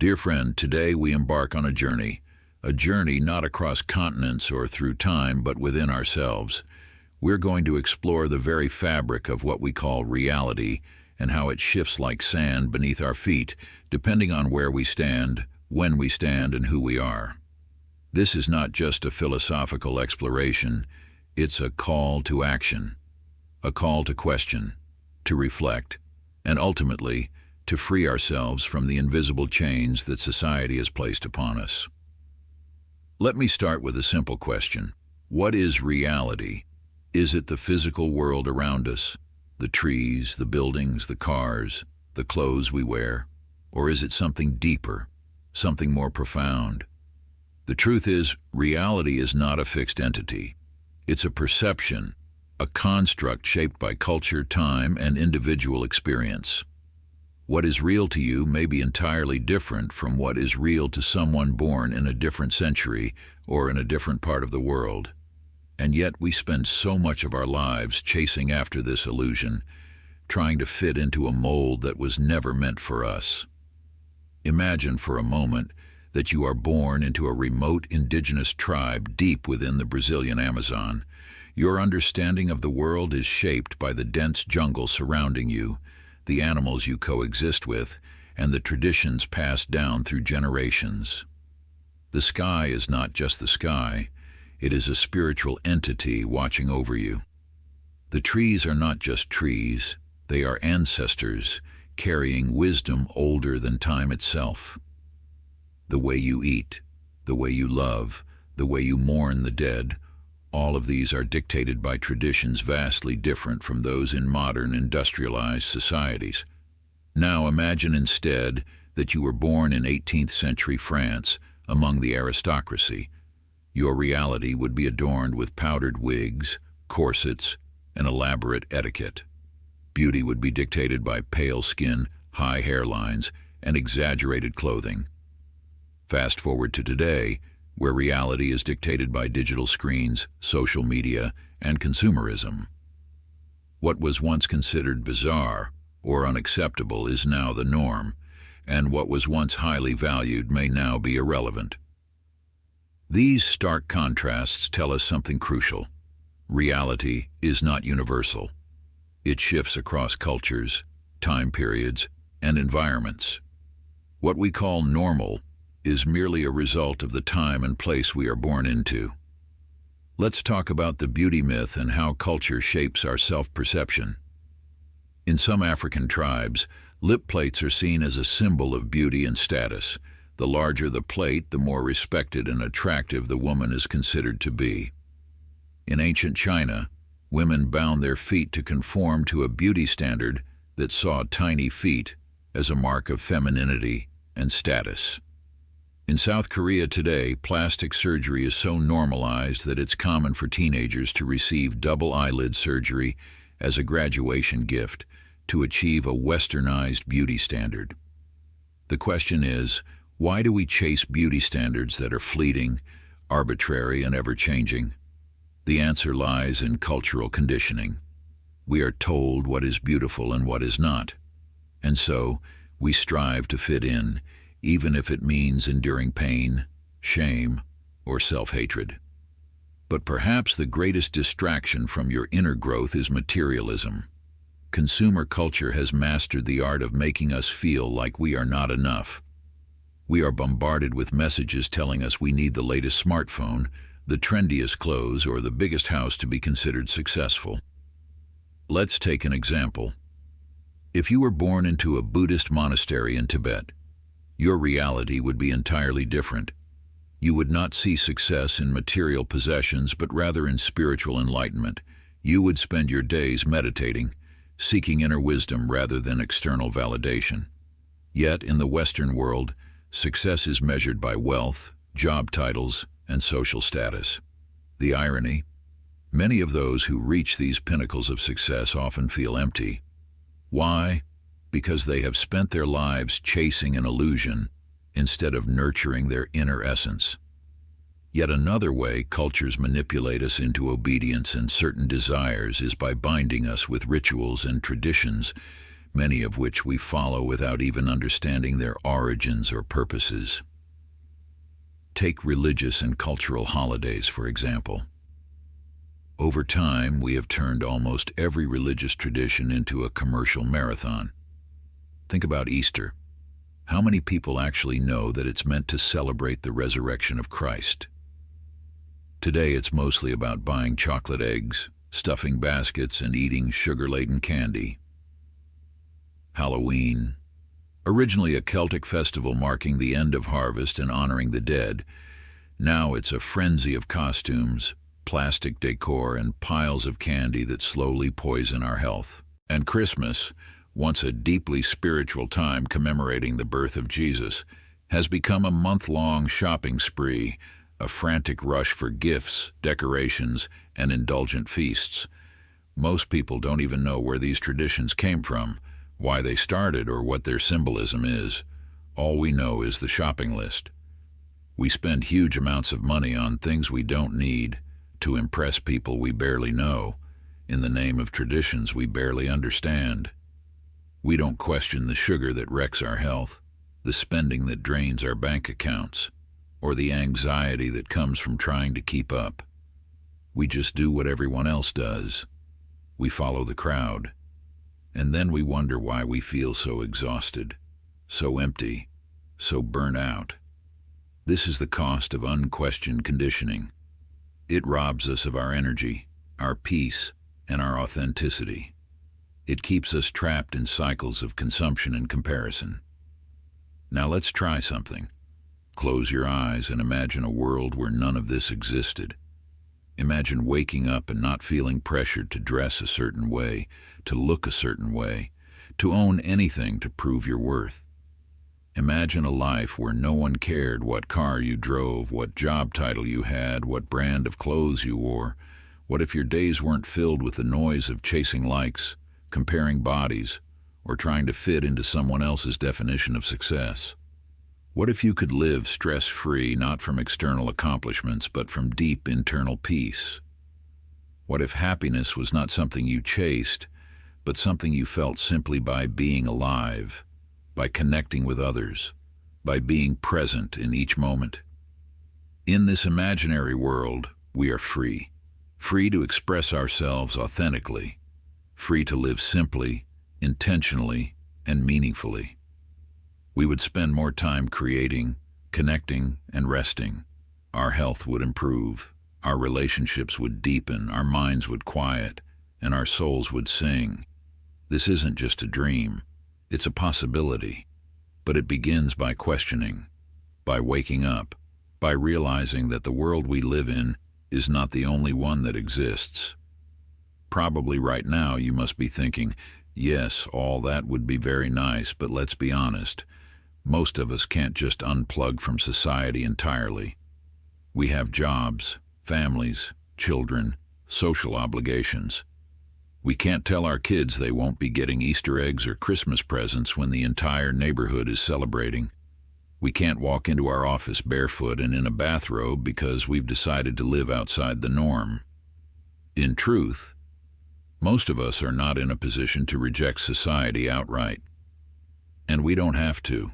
Dear friend, today we embark on a journey not across continents or through time, but within ourselves. We're going to explore the very fabric of what we call reality and how it shifts like sand beneath our feet, depending on where we stand, when we stand, and who we are. This is not just a philosophical exploration, it's a call to action, a call to question, to reflect, and ultimately, to free ourselves from the invisible chains that society has placed upon us. Let me start with a simple question. What is reality? Is it the physical world around us, the trees, the buildings, the cars, the clothes we wear? Or is it something deeper, something more profound? The truth is, reality is not a fixed entity. It's a perception, a construct shaped by culture, time, and individual experience. What is real to you may be entirely different from what is real to someone born in a different century or in a different part of the world. And yet we spend so much of our lives chasing after this illusion, trying to fit into a mold that was never meant for us. Imagine for a moment that you are born into a remote indigenous tribe deep within the Brazilian Amazon. Your understanding of the world is shaped by the dense jungle surrounding you, the animals you coexist with, and the traditions passed down through generations. The sky is not just the sky, it is a spiritual entity watching over you. The trees are not just trees, they are ancestors, carrying wisdom older than time itself. The way you eat, the way you love, the way you mourn the dead, all of these are dictated by traditions vastly different from those in modern industrialized societies. Now imagine instead that you were born in 18th century France among the aristocracy. Your reality would be adorned with powdered wigs, corsets, and elaborate etiquette. Beauty would be dictated by pale skin, high hairlines, and exaggerated clothing. Fast forward to today, where reality is dictated by digital screens, social media, and consumerism. What was once considered bizarre or unacceptable is now the norm, and what was once highly valued may now be irrelevant. These stark contrasts tell us something crucial. Reality is not universal. It shifts across cultures, time periods, and environments. What we call normal is merely a result of the time and place we are born into. Let's talk about the beauty myth and how culture shapes our self-perception. In some African tribes, lip plates are seen as a symbol of beauty and status. The larger the plate, the more respected and attractive the woman is considered to be. In ancient China, women bound their feet to conform to a beauty standard that saw tiny feet as a mark of femininity and status. In South Korea today, plastic surgery is so normalized that it's common for teenagers to receive double eyelid surgery as a graduation gift to achieve a westernized beauty standard. The question is, why do we chase beauty standards that are fleeting, arbitrary, and ever-changing? The answer lies in cultural conditioning. We are told what is beautiful and what is not. And so, we strive to fit in, even if it means enduring pain, shame, or self-hatred. But perhaps the greatest distraction from your inner growth is materialism. Consumer culture has mastered the art of making us feel like we are not enough. We are bombarded with messages telling us we need the latest smartphone, the trendiest clothes, or the biggest house to be considered successful. Let's take an example. If you were born into a Buddhist monastery in Tibet, your reality would be entirely different. You would not see success in material possessions, but rather in spiritual enlightenment. You would spend your days meditating, seeking inner wisdom rather than external validation. Yet, in the Western world, success is measured by wealth, job titles, and social status. The irony: many of those who reach these pinnacles of success often feel empty. Why? Because they have spent their lives chasing an illusion instead of nurturing their inner essence. Yet another way cultures manipulate us into obedience and certain desires is by binding us with rituals and traditions, many of which we follow without even understanding their origins or purposes. Take religious and cultural holidays, for example. Over time, we have turned almost every religious tradition into a commercial marathon. Think about Easter. How many people actually know that it's meant to celebrate the resurrection of Christ? Today, it's mostly about buying chocolate eggs, stuffing baskets, and eating sugar-laden candy. Halloween. Originally a Celtic festival marking the end of harvest and honoring the dead, now it's a frenzy of costumes, plastic decor, and piles of candy that slowly poison our health. And Christmas, once a deeply spiritual time commemorating the birth of Jesus, has become a month-long shopping spree, a frantic rush for gifts, decorations, and indulgent feasts. Most people don't even know where these traditions came from, why they started, or what their symbolism is. All we know is the shopping list. We spend huge amounts of money on things we don't need to impress people we barely know, in the name of traditions we barely understand. We don't question the sugar that wrecks our health, the spending that drains our bank accounts, or the anxiety that comes from trying to keep up. We just do what everyone else does. We follow the crowd. And then we wonder why we feel so exhausted, so empty, so burnt out. This is the cost of unquestioned conditioning. It robs us of our energy, our peace, and our authenticity. It keeps us trapped in cycles of consumption and comparison. Now let's try something. Close your eyes and imagine a world where none of this existed. Imagine waking up and not feeling pressured to dress a certain way, to look a certain way, to own anything to prove your worth. Imagine a life where no one cared what car you drove, what job title you had, what brand of clothes you wore. What if your days weren't filled with the noise of chasing likes, comparing bodies, or trying to fit into someone else's definition of success? What if you could live stress-free, not from external accomplishments, but from deep internal peace? What if happiness was not something you chased, but something you felt simply by being alive, by connecting with others, by being present in each moment? In this imaginary world, we are free. Free to express ourselves authentically, free to live simply, intentionally, and meaningfully. We would spend more time creating, connecting, and resting. Our health would improve, our relationships would deepen, our minds would quiet, and our souls would sing. This isn't just a dream, it's a possibility, but it begins by questioning, by waking up, by realizing that the world we live in is not the only one that exists. Probably right now you must be thinking, yes, all that would be very nice, but let's be honest. Most of us can't just unplug from society entirely. We have jobs, families, children, social obligations. We can't tell our kids they won't be getting Easter eggs or Christmas presents when the entire neighborhood is celebrating. We can't walk into our office barefoot and in a bathrobe because we've decided to live outside the norm. In truth, most of us are not in a position to reject society outright. And we don't have to.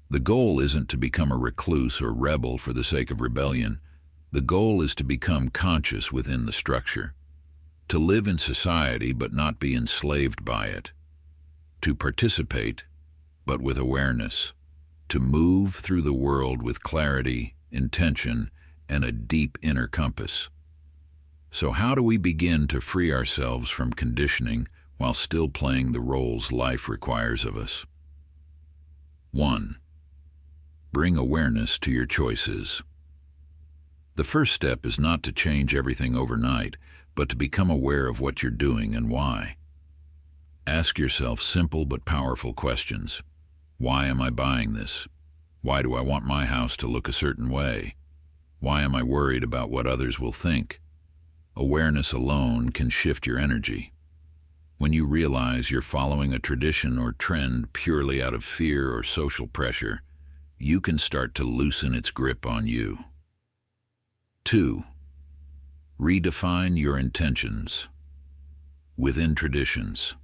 The goal isn't to become a recluse or rebel for the sake of rebellion. The goal is to become conscious within the structure, to live in society but not be enslaved by it, to participate but with awareness, to move through the world with clarity, intention, and a deep inner compass. So how do we begin to free ourselves from conditioning while still playing the roles life requires of us? 1. Bring awareness to your choices. The first step is not to change everything overnight, but to become aware of what you're doing and why. Ask yourself simple but powerful questions. Why am I buying this? Why do I want my house to look a certain way? Why am I worried about what others will think? Awareness alone can shift your energy. When you realize you're following a tradition or trend purely out of fear or social pressure, you can start to loosen its grip on you. 2. Redefine your intentions. Within traditions,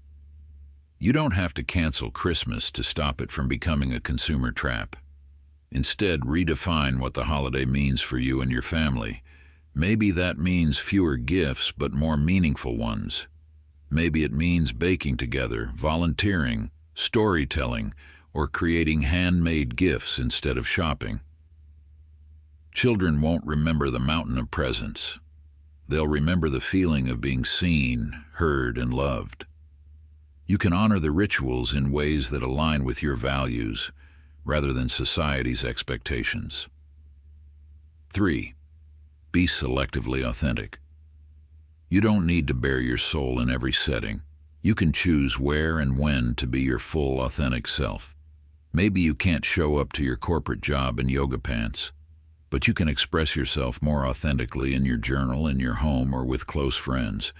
You don't have to cancel Christmas to stop it from becoming a consumer trap. Instead, redefine what the holiday means for you and your family. Maybe that means fewer gifts, but more meaningful ones. Maybe it means baking together, volunteering, storytelling, or creating handmade gifts instead of shopping. Children won't remember the mountain of presents. They'll remember the feeling of being seen, heard, and loved. You can honor the rituals in ways that align with your values, rather than society's expectations. 3. Be selectively authentic. You don't need to bare your soul in every setting. You can choose where and when to be your full, authentic self. Maybe you can't show up to your corporate job in yoga pants, but you can express yourself more authentically in your journal, in your home, or with close friends.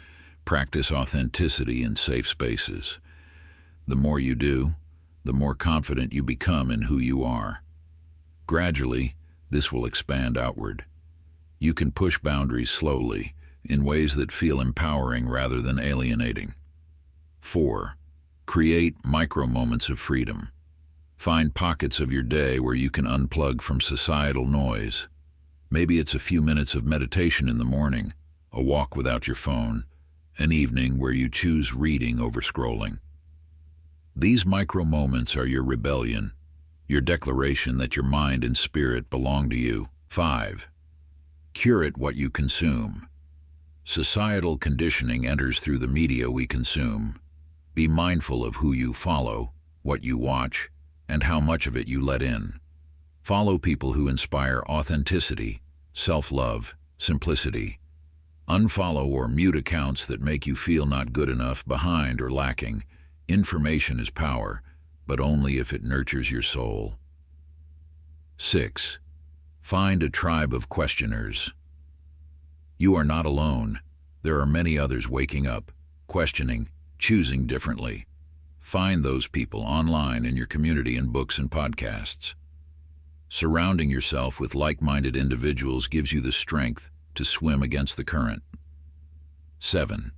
Practice authenticity in safe spaces. The more you do, the more confident you become in who you are. Gradually, this will expand outward. You can push boundaries slowly, in ways that feel empowering rather than alienating. 4. Create micro-moments of freedom. Find pockets of your day where you can unplug from societal noise. Maybe it's a few minutes of meditation in the morning, a walk without your phone, an evening where you choose reading over scrolling. These micro-moments are your rebellion, your declaration that your mind and spirit belong to you. 5. Curate what you consume. Societal conditioning enters through the media we consume. Be mindful of who you follow, what you watch, and how much of it you let in. Follow people who inspire authenticity, self-love, simplicity. Unfollow or mute accounts that make you feel not good enough, behind, or lacking. Information is power, but only if it nurtures your soul. 6. Find a tribe of questioners. You are not alone. There are many others waking up, questioning, choosing differently. Find those people online, in your community, in books and podcasts. Surrounding yourself with like-minded individuals gives you the strength to swim against the current. 7.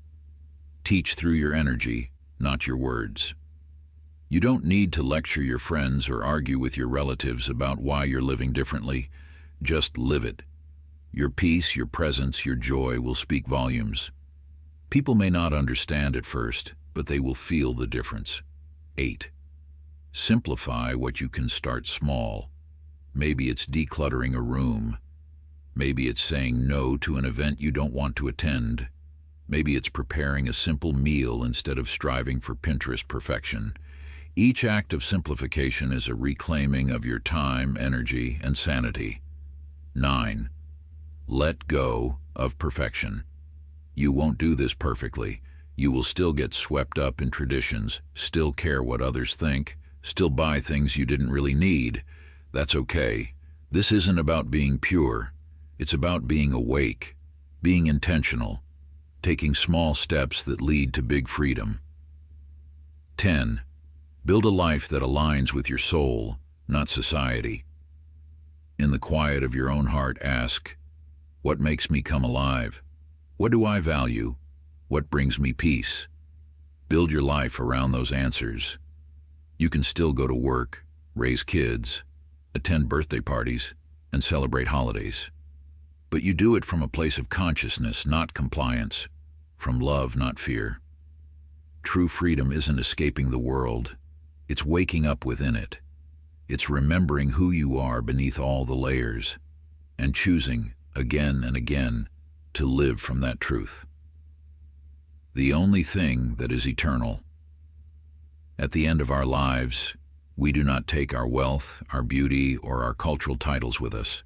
Teach through your energy, not your words. You don't need to lecture your friends or argue with your relatives about why you're living differently. Just live it. Your peace, your presence, your joy will speak volumes. People may not understand at first, but they will feel the difference. 8. Simplify what you can. Start small. Maybe it's decluttering a room. Maybe it's saying no to an event you don't want to attend. Maybe it's preparing a simple meal instead of striving for Pinterest perfection. Each act of simplification is a reclaiming of your time, energy, and sanity. 9. Let go of perfection. You won't do this perfectly. You will still get swept up in traditions, still care what others think, still buy things you didn't really need. That's okay. This isn't about being pure. It's about being awake, being intentional, taking small steps that lead to big freedom. 10. Build a life that aligns with your soul, not society. In the quiet of your own heart, ask, what makes me come alive? What do I value? What brings me peace? Build your life around those answers. You can still go to work, raise kids, attend birthday parties, and celebrate holidays. But you do it from a place of consciousness, not compliance, from love, not fear. True freedom isn't escaping the world. It's waking up within it. It's remembering who you are beneath all the layers, and choosing, again and again, to live from that truth. The only thing that is eternal. At the end of our lives, we do not take our wealth, our beauty, or our cultural titles with us.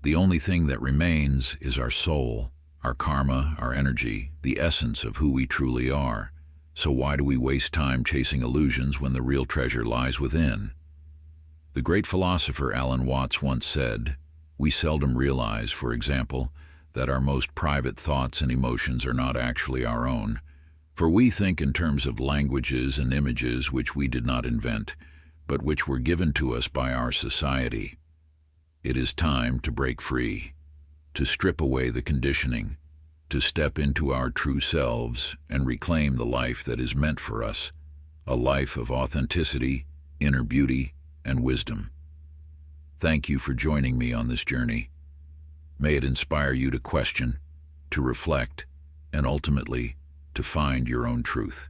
The only thing that remains is our soul, our karma, our energy, the essence of who we truly are. So why do we waste time chasing illusions when the real treasure lies within? The great philosopher Alan Watts once said, "We seldom realize, for example, that our most private thoughts and emotions are not actually our own, for we think in terms of languages and images which we did not invent, but which were given to us by our society." It is time to break free, to strip away the conditioning, to step into our true selves and reclaim the life that is meant for us, a life of authenticity, inner beauty, and wisdom. Thank you for joining me on this journey. May it inspire you to question, to reflect, and ultimately, to find your own truth.